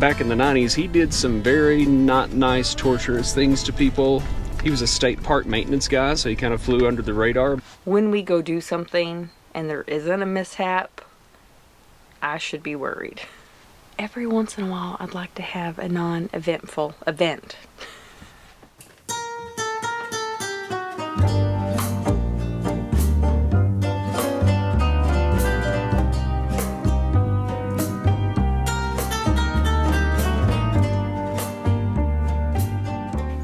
Back in the 90s, he did some very not nice, torturous things to people. He was a state park maintenance guy, so he kind of flew under the radar. When we go do something and there isn't a mishap, I should be worried. Every once in a while, I'd like to have a non-eventful event.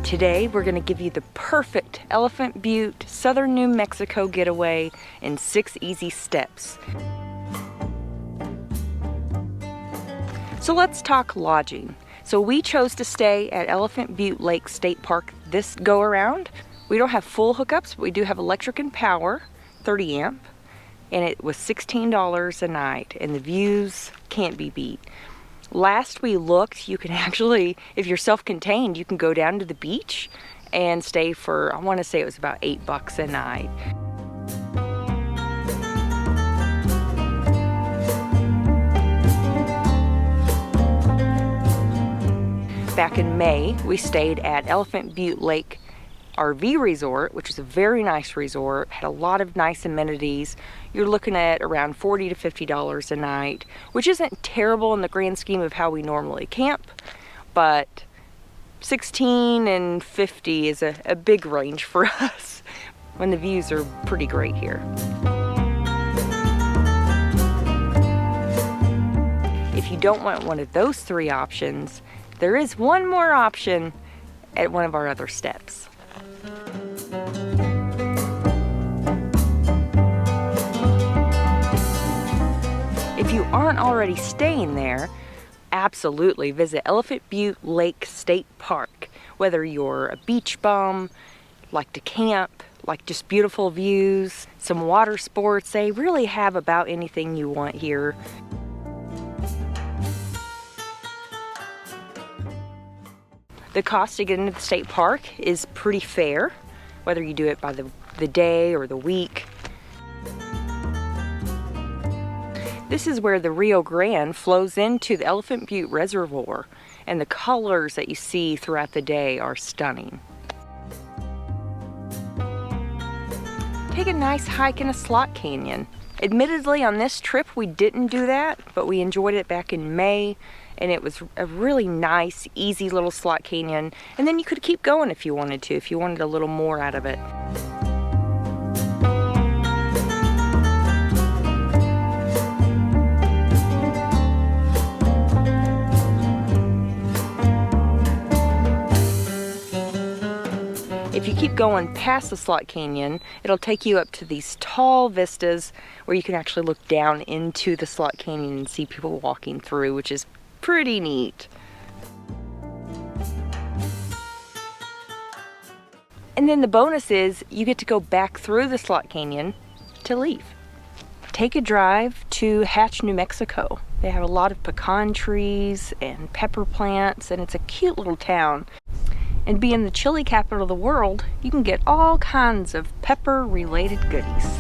Today, we're going to give you the perfect Elephant Butte, Southern New Mexico getaway in 6 easy steps. So let's talk lodging. So we chose to stay at Elephant Butte Lake State Park this go around. We don't have full hookups, but we do have electric and power, 30 amp, and it was $16 a night, and the views can't be beat. Last we looked, you can actually, if you're self-contained, you can go down to the beach and stay for, I want to say it was about $8 a night. Back in May, we stayed at Elephant Butte Lake RV Resort, which is a very nice resort, had a lot of nice amenities. You're looking at around $40 to $50 a night, which isn't terrible in the grand scheme of how we normally camp, but $16 and $50 is a big range for us when the views are pretty great here. If you don't want one of those 3 options, there is one more option at one of our other steps. If you aren't already staying there, absolutely visit Elephant Butte Lake State Park. Whether you're a beach bum, like to camp, like just beautiful views, some water sports, they really have about anything you want here. The cost to get into the state park is pretty fair, whether you do it by the day or the week. This is where the Rio Grande flows into the Elephant Butte Reservoir, and the colors that you see throughout the day are stunning. Take a nice hike in a slot canyon. Admittedly, on this trip we didn't do that, but we enjoyed it back in May, and it was a really nice, easy little slot canyon, and then you could keep going if you wanted to, if you wanted a little more out of it. If you keep going past the slot canyon, it'll take you up to these tall vistas where you can actually look down into the slot canyon and see people walking through, which is pretty neat. And then the bonus is you get to go back through the slot canyon to leave. Take a drive to Hatch, New Mexico. They have a lot of pecan trees and pepper plants, and it's a cute little town. And being the chili capital of the world, you can get all kinds of pepper-related goodies.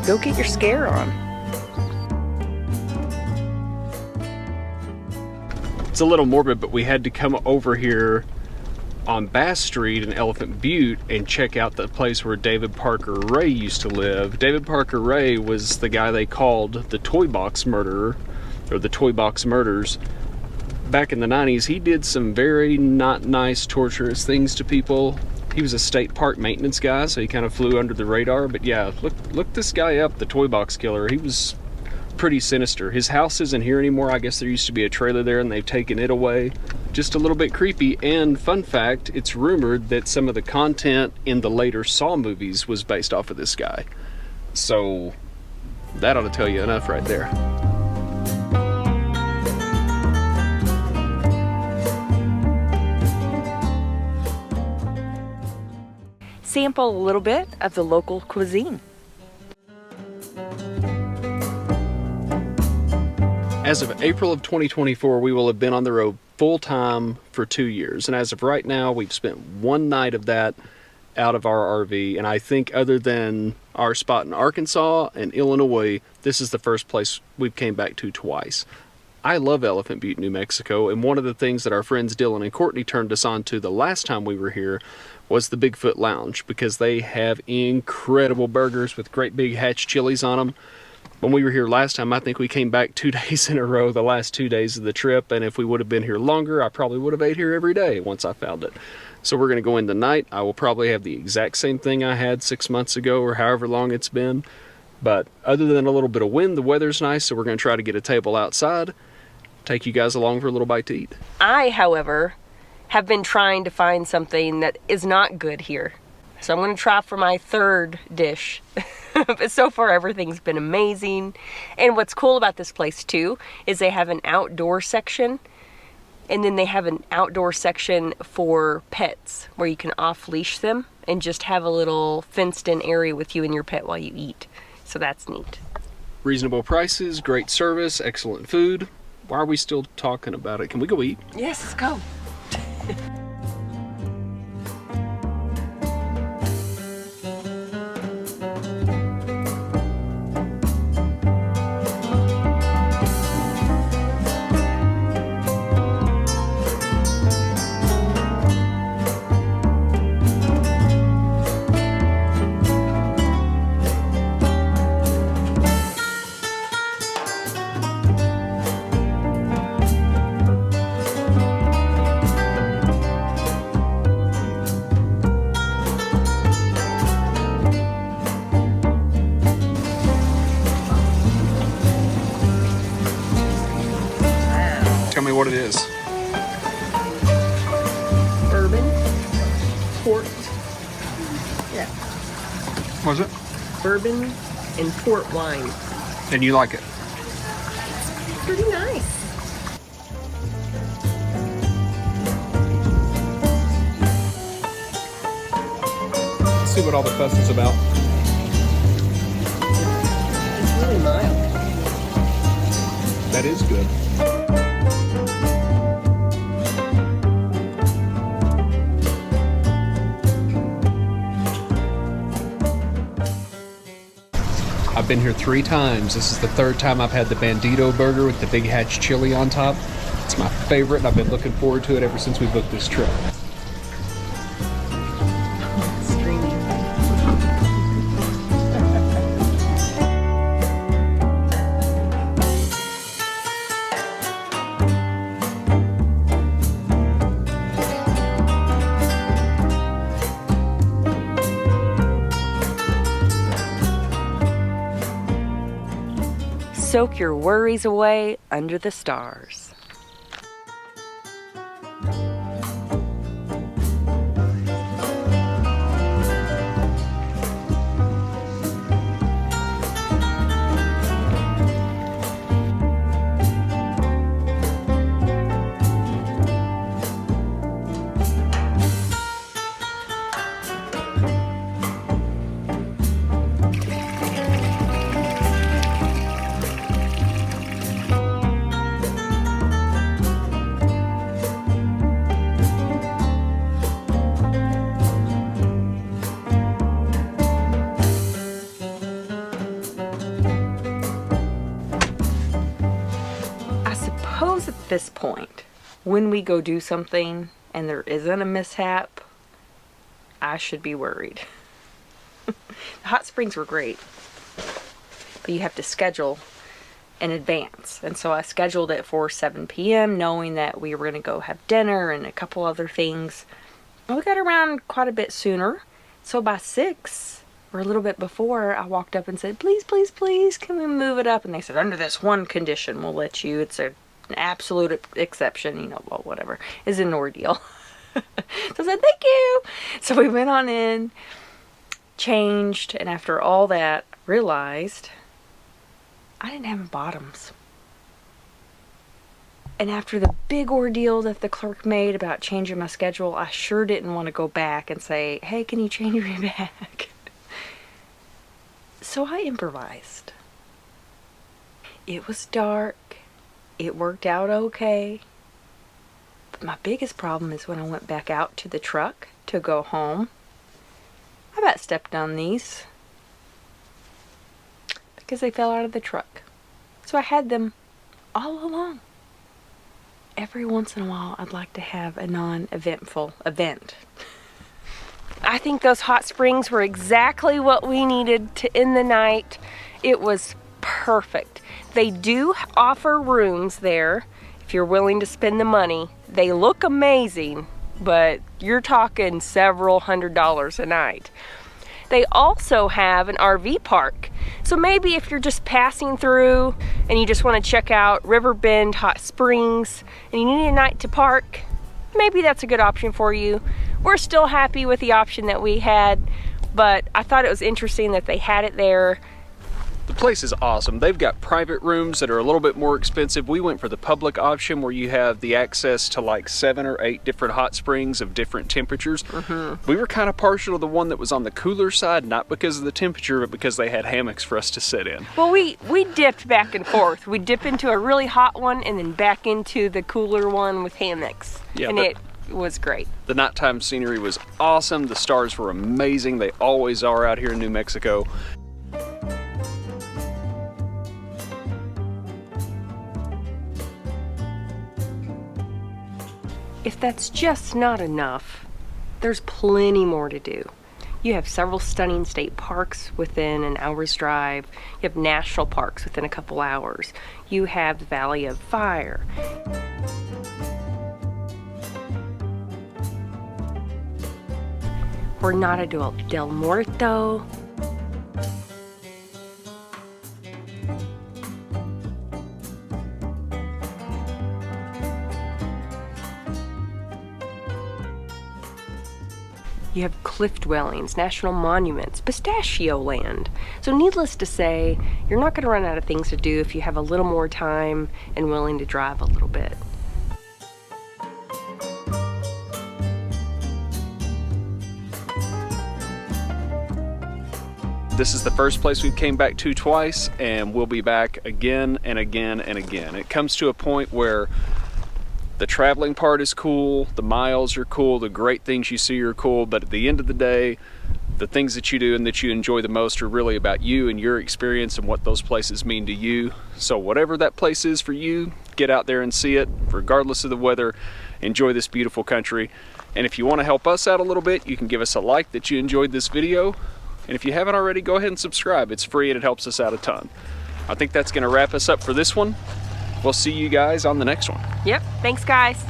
Go get your scare on. It's a little morbid, but we had to come over here on Bass Street in Elephant Butte and check out the place where David Parker Ray used to live. David Parker Ray was the guy they called the Toy Box Murderer, or the Toy Box Murders. Back in the 90s, he did some very not nice, torturous things to people. He was a state park maintenance guy, so he kind of flew under the radar. But yeah, look this guy up, the Toy Box Killer. He was pretty sinister. His house isn't here anymore. I guess there used to be a trailer there and they've taken it away. Just a little bit creepy. And fun fact, it's rumored that some of the content in the later Saw movies was based off of this guy. So that ought to tell you enough right there. Sample a little bit of the local cuisine. As of April of 2024, we will have been on the road full-time for 2 years. And as of right now, we've spent one night of that out of our RV. And I think other than our spot in Arkansas and Illinois, this is the first place we've came back to twice. I love Elephant Butte, New Mexico. And one of the things that our friends Dylan and Courtney turned us on to the last time we were here was the Bigfoot Lounge, because they have incredible burgers with great big hatch chilies on them. When we were here last time, I think we came back 2 days in a row, the last 2 days of the trip, and if we would have been here longer, I probably would have ate here every day once I found it. So we're going to go in tonight. I will probably have the exact same thing I had 6 months ago or however long it's been. But other than a little bit of wind, the weather's nice, so we're going to try to get a table outside, take you guys along for a little bite to eat. I, however, have been trying to find something that is not good here. So I'm going to try for my third dish. But so far everything's been amazing. And what's cool about this place too is they have an outdoor section, and then they have an outdoor section for pets where you can off-leash them and just have a little fenced-in area with you and your pet while you eat. So that's neat. Reasonable prices, great service, excellent food. Why are we still talking about it? Can we go eat? Yes, let's go. Tell me what it is. Bourbon, port, yeah, Was it? bourbon and port wine. And you like it? Pretty nice. Let's see what all the fuss is about. It's really mild. That is good. I've been here 3 times. This is the 3rd time I've had the Bandito burger with the big hatch chili on top. It's my favorite, and I've been looking forward to it ever since we booked this trip. Soak your worries away under the stars. At this point, when we go do something and there isn't a mishap, I should be worried. The hot springs were great, but you have to schedule in advance, and so I scheduled it for 7 p.m. knowing that we were going to go have dinner and a couple other things. We got around quite a bit sooner, so by 6 or a little bit before, I walked up and said, please, please, please, can we move it up? And they said, under this one condition, we'll let you. It's an absolute exception, you know, well, whatever. It's an ordeal. So I said, thank you. So we went on in, changed, and after all that, realized I didn't have bottoms. And after the big ordeal that the clerk made about changing my schedule, I sure didn't want to go back and say, hey, can you change me back? So I improvised. It was dark. It worked out okay. But my biggest problem is when I went back out to the truck to go home. I about stepped on these because they fell out of the truck. So I had them all along. Every once in a while, I'd like to have a non-eventful event. I think those hot springs were exactly what we needed to end the night. It was perfect. They do offer rooms there if you're willing to spend the money. They look amazing, but you're talking several $100s a night. They also have an RV park. So maybe if you're just passing through and you just want to check out Riverbend Hot Springs and you need a night to park, maybe that's a good option for you. We're still happy with the option that we had, but I thought it was interesting that they had it there. The place is awesome. They've got private rooms that are a little bit more expensive. We went for the public option where you have the access to like 7 or 8 different hot springs of different temperatures. We were kind of partial to the one that was on the cooler side, not because of the temperature, but because they had hammocks for us to sit in. Well, we dipped back and forth. We dip into a really hot one and then back into the cooler one with hammocks. Yeah, and it was great. The nighttime scenery was awesome. The stars were amazing. They always are out here in New Mexico. If that's just not enough, there's plenty more to do. You have several stunning state parks within an hour's drive. You have national parks within a couple hours. You have the Valley of Fire. Jornada del Muerto. You have cliff dwellings, national monuments, Pistachioland. So needless to say, you're not going to run out of things to do if you have a little more time and willing to drive a little bit. This is the first place we've came back to twice, and we'll be back again and again and again. It comes to a point where the traveling part is cool, the miles are cool, the great things you see are cool, but at the end of the day, the things that you do and that you enjoy the most are really about you and your experience and what those places mean to you. So whatever that place is for you, get out there and see it, regardless of the weather. Enjoy this beautiful country. And if you want to help us out a little bit, you can give us a like that you enjoyed this video. And if you haven't already, go ahead and subscribe. It's free and it helps us out a ton. I think that's going to wrap us up for this one. We'll see you guys on the next one. Yep, thanks guys.